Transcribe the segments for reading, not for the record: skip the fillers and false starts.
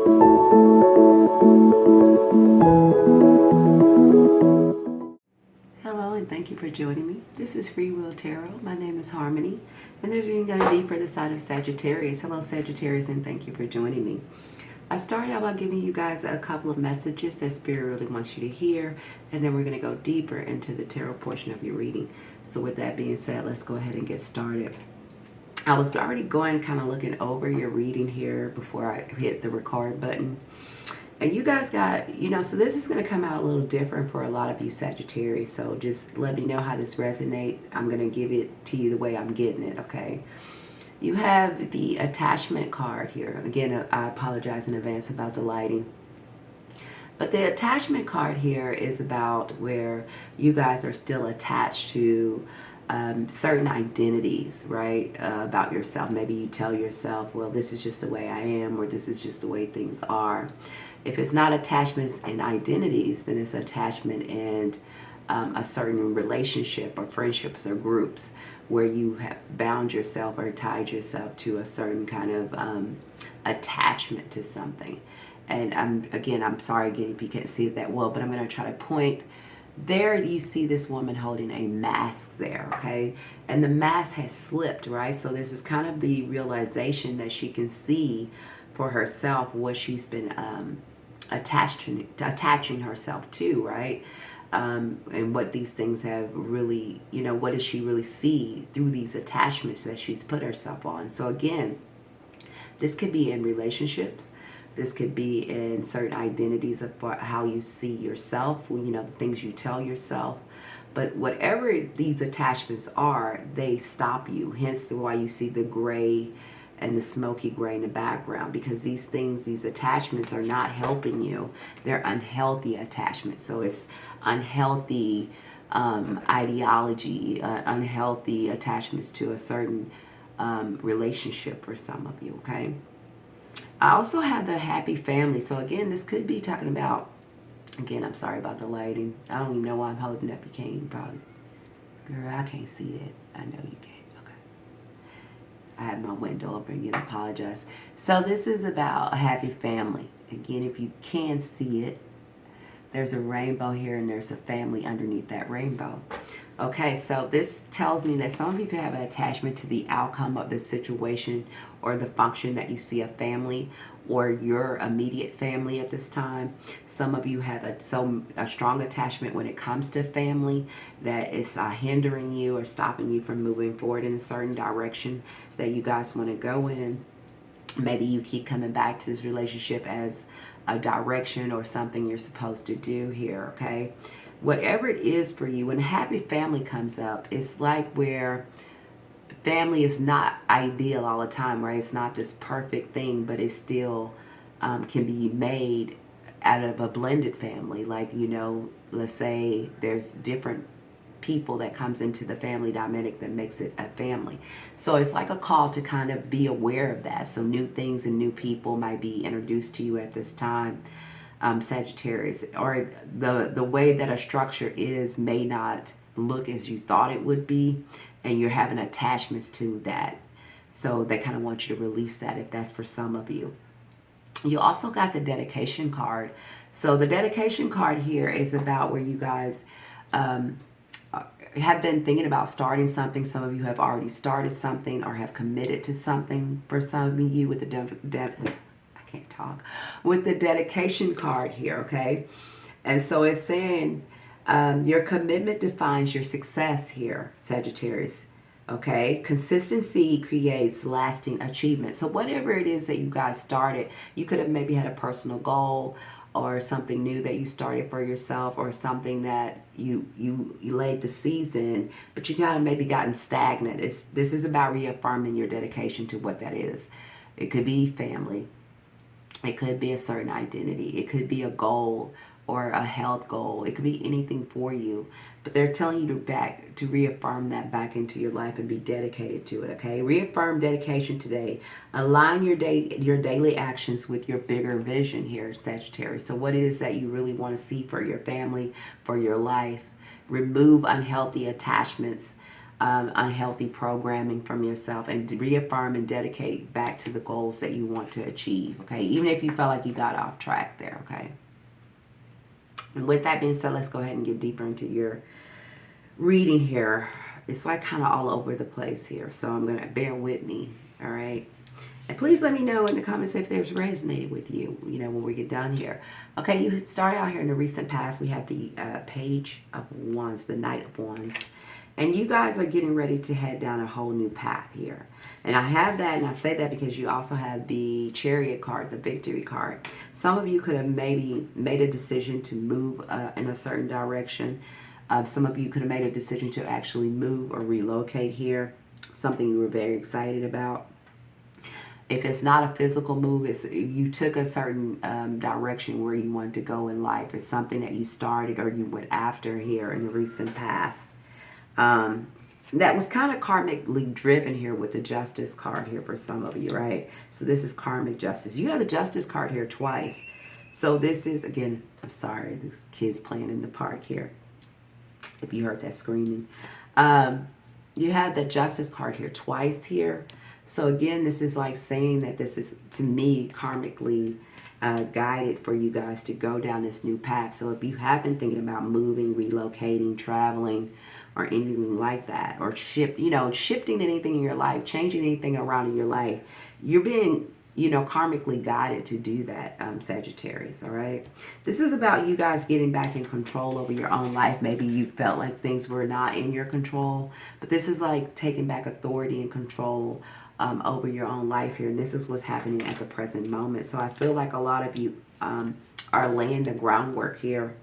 Hello and thank you for joining me. This is Free Will Tarot. My name is Harmony and this is going to be for the sign of Sagittarius. Hello Sagittarius and thank you for joining me. I started out by giving you guys a couple of messages that Spirit really wants you to hear, and then we're going to go deeper into the tarot portion of your reading. So with that being said, let's go ahead and get started. I was already kind of looking over your reading here before I hit the record button. And you guys got, so this is going to come out a little different for a lot of you Sagittarius. So just let me know how this resonates. I'm going to give it to you the way I'm getting it, okay? You have the attachment card here. Again, I apologize in advance about the lighting. But the attachment card here is about where you guys are still attached to certain identities, right, about yourself. Maybe you tell yourself, well, this is just the way I am, or this is just the way things are. If it's not attachments and identities, then it's attachment and a certain relationship or friendships or groups where you have bound yourself or tied yourself to a certain kind of attachment to something. And I'm sorry again if you can't see it that well, but I'm going to try to point. There you see this woman holding a mask there, okay? And the mask has slipped, right? So this is kind of the realization that she can see for herself what she's been attaching herself to, right? And what these things have really, what does she really see through these attachments that she's put herself on? So again, this could be in relationships. This could be in certain identities of how you see yourself, the things you tell yourself. But whatever these attachments are, they stop you. Hence why you see the gray and the smoky gray in the background, because these attachments are not helping you. They're unhealthy attachments. So it's unhealthy ideology, unhealthy attachments to a certain relationship for some of you, okay? I also have the happy family. So again, this could be talking about, again, I'm sorry about the lighting. I don't even know why I'm holding up. You can't probably, girl, I can't see that. I know you can't. Okay. I have my window open again. I apologize. So this is about a happy family. Again, if you can see it, there's a rainbow here and there's a family underneath that rainbow. Okay, so this tells me that some of you could have an attachment to the outcome of the situation or the function that you see a family or your immediate family at this time. Some of you have a strong attachment when it comes to family that is hindering you or stopping you from moving forward in a certain direction that you guys want to go in. Maybe you keep coming back to this relationship as a direction or something you're supposed to do here, okay? Whatever it is for you, when happy family comes up, it's like where family is not ideal all the time, right? It's not this perfect thing, but it still can be made out of a blended family. Like, let's say there's different people that comes into the family dynamic that makes it a family. So it's like a call to kind of be aware of that. So new things and new people might be introduced to you at this time, Sagittarius, or the way that a structure is may not look as you thought it would be, and you're having attachments to that. So they kind of want you to release that if that's for some of you. You also got the dedication card. So the dedication card here is about where you guys have been thinking about starting something. Some of you have already started something or have committed to something. For some of you with the with the dedication card here, okay? And so it's saying your commitment defines your success here, Sagittarius, okay? Consistency creates lasting achievement. So whatever it is that you guys started, you could have maybe had a personal goal or something new that you started for yourself, or something that you laid the seeds in, but you kind of maybe gotten stagnant. This is about reaffirming your dedication to what that is. It could be family. It could be a certain identity. It could be a goal or a health goal. It could be anything for you. But they're telling you to reaffirm that back into your life and be dedicated to it, okay? Reaffirm dedication today. Align your daily actions with your bigger vision here, Sagittarius. So what it is that you really want to see for your family, for your life. Remove unhealthy attachments unhealthy programming from yourself, and to reaffirm and dedicate back to the goals that you want to achieve, okay? Even if you felt like you got off track there, okay? And with that being said, let's go ahead and get deeper into your reading here. It's like kind of all over the place here, so I'm going to bear with me, all right? And please let me know in the comments if there's resonated with you, when we get done here. Okay, you started out here in the recent past. We have the Page of Wands, the Knight of Wands. And you guys are getting ready to head down a whole new path here. And I have that, and I say that because you also have the Chariot card, the Victory card. Some of you could have maybe made a decision to move in a certain direction. Some of you could have made a decision to actually move or relocate here, something you were very excited about. If it's not a physical move, it's you took a certain direction where you wanted to go in life. It's something that you started or you went after here in the recent past. That was kind of karmically driven here with the Justice card here for some of you, right? So this is karmic justice. You have the Justice card here twice. So this is, again, I'm sorry, this kid's playing in the park here. If you heard that screaming. You have the Justice card here twice here. So again, this is like saying that this is, to me, karmically guided for you guys to go down this new path. So if you have been thinking about moving, relocating, traveling, or anything like that, or shifting anything in your life, changing anything around in your life, you're being, karmically guided to do that, Sagittarius, all right? This is about you guys getting back in control over your own life. Maybe you felt like things were not in your control, but this is like taking back authority and control over your own life here. And this is what's happening at the present moment. So I feel like a lot of you are laying the groundwork here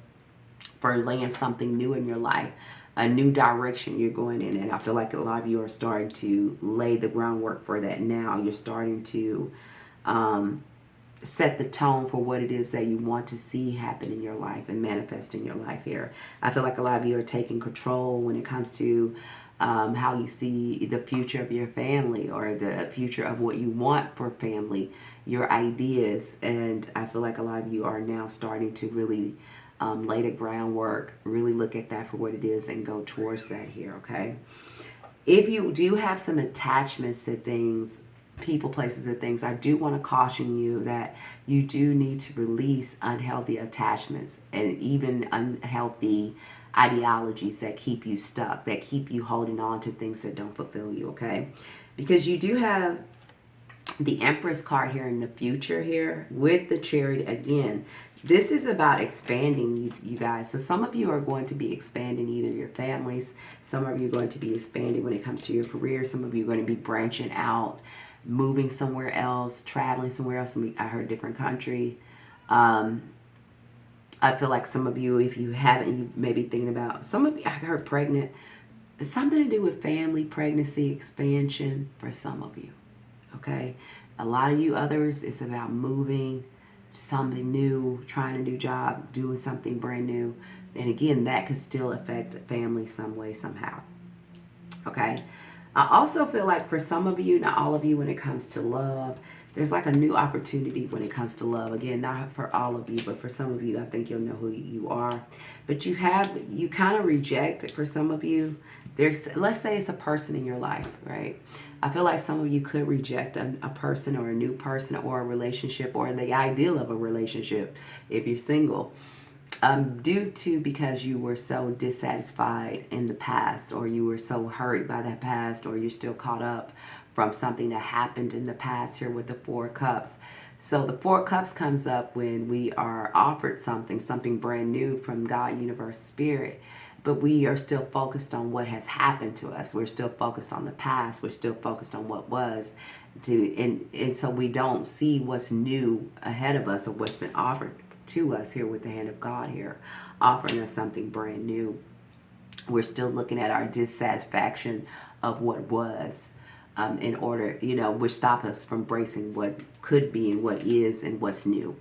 for laying something new in your life, a new direction you're going in. And I feel like a lot of you are starting to lay the groundwork for that now. You're starting to set the tone for what it is that you want to see happen in your life and manifest in your life here. I feel like a lot of you are taking control when it comes to how you see the future of your family, or the future of what you want for family, your ideas. And I feel like a lot of you are now starting to really lay the groundwork, really look at that for what it is and go towards that here, okay? If you do have some attachments to things, people, places, and things, I do want to caution you that you do need to release unhealthy attachments and even unhealthy ideologies that keep you stuck, that keep you holding on to things that don't fulfill you, okay? Because you do have the Empress card here in the future here with the Chariot again. This is about expanding, you guys. So some of you are going to be expanding either your families. Some of you are going to be expanding when it comes to your career. Some of you are going to be branching out, moving somewhere else, traveling somewhere else. I heard different country. I feel like some of you, if you haven't, you may be thinking about, some of you, I heard pregnant. It's something to do with family, pregnancy, expansion for some of you, okay? A lot of you others, it's about moving, something new, trying a new job, doing something brand new. And again, that could still affect family some way, somehow, okay? I also feel like for some of you, not all of you, when it comes to love, there's like a new opportunity when it comes to love. Again, not for all of you, but for some of you, I think you'll know who you are. But you kind of reject, for some of you, let's say it's a person in your life, right? I feel like some of you could reject a person or a new person or a relationship or the ideal of a relationship if you're single. Because you were so dissatisfied in the past, or you were so hurt by that past, or you're still caught up from something that happened in the past here with the Four of Cups. So the Four of Cups comes up when we are offered something brand new from God, Universe, Spirit, but we are still focused on what has happened to us. We're still focused on the past. We're still focused on what was. And so we don't see what's new ahead of us or what's been offered to us here with the hand of God here, offering us something brand new. We're still looking at our dissatisfaction of what was in order, which stop us from embracing what could be and what is and what's new.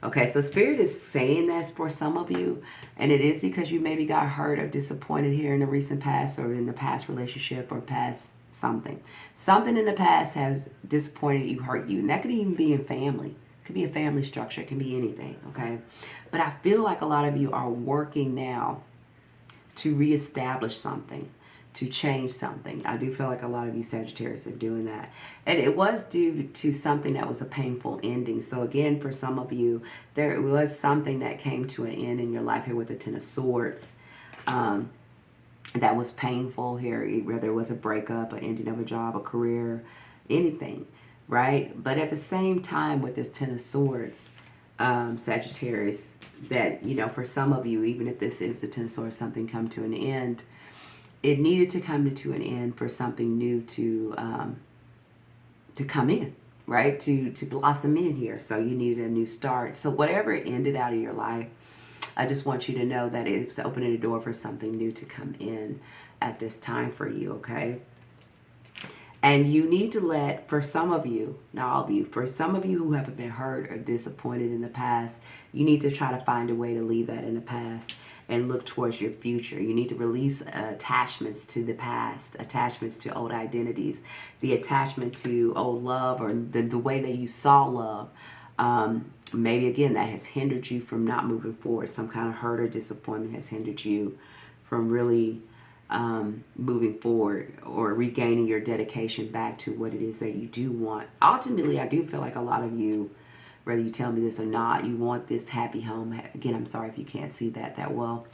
Okay, so Spirit is saying this for some of you, and it is because you maybe got hurt or disappointed here in the recent past, or in the past relationship, or past something. Something in the past has disappointed you, hurt you, and that could even be in family. It could be a family structure. It can be anything, okay? But I feel like a lot of you are working now to reestablish something, to change something. I do feel like a lot of you Sagittarius are doing that. And it was due to something that was a painful ending. So again, for some of you, there was something that came to an end in your life here with the Ten of Swords. That was painful here, whether it was a breakup, an ending of a job, a career, anything, right? But at the same time with this Ten of Swords, Sagittarius, that, you know, for some of you, even if this is the Ten of Swords, something come to an end, it needed to come to an end for something new to come in, right? To blossom in here. So you needed a new start. So whatever ended out of your life, I just want you to know that it's opening a door for something new to come in at this time for you, okay? And you need to let, for some of you, not all of you, for some of you who have been hurt or disappointed in the past, you need to try to find a way to leave that in the past and look towards your future. You need to release attachments to the past, attachments to old identities, the attachment to old love, or the way that you saw love. Maybe, again, that has hindered you from not moving forward. Some kind of hurt or disappointment has hindered you from really moving forward or regaining your dedication back to what it is that you do want. Ultimately, I do feel like a lot of you, whether you tell me this or not, you want this happy home. Again, I'm sorry if you can't see that well.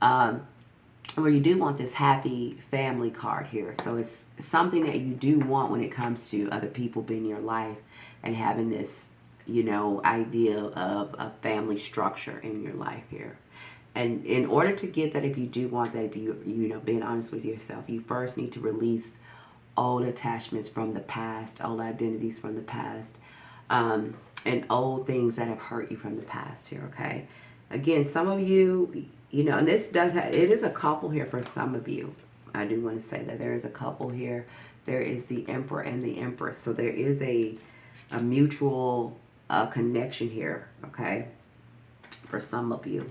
Where you do want this happy family card here. So it's something that you do want when it comes to other people being in your life and having this, you know, idea of a family structure in your life here. And in order to get that, if you do want that, if you know, being honest with yourself, you first need to release old attachments from the past, old identities from the past, and old things that have hurt you from the past here, okay? Again, some of you, you know, and this does have, it is a couple here for some of you. I do want to say that there is a couple here. There is the Emperor and the Empress. So there is a mutual connection here, okay, for some of you.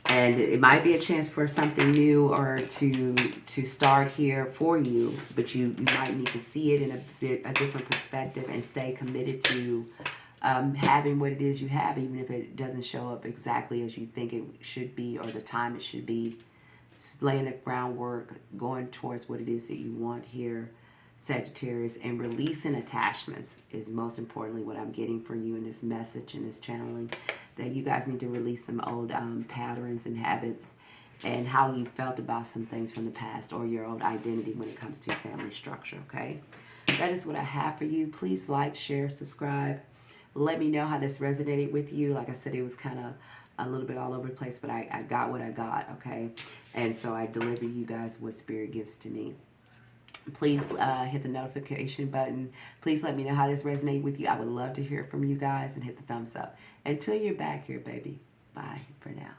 And it might be a chance for something new or to start here for you, but you might need to see it in a different perspective and stay committed to having what it is you have, even if it doesn't show up exactly as you think it should be or the time it should be. Just laying the groundwork, going towards what it is that you want here, Sagittarius, and releasing attachments is most importantly what I'm getting for you in this message and this channeling. That you guys need to release some old patterns and habits and how you felt about some things from the past or your old identity when it comes to family structure, okay? That is what I have for you. Please like, share, subscribe. Let me know how this resonated with you. Like I said, it was kind of a little bit all over the place, but I got what I got, okay? And so I deliver you guys what Spirit gives to me. Please hit the notification button. Please let me know how this resonated with you. I would love to hear from you guys, and hit the thumbs up. Until you're back here, baby. Bye for now.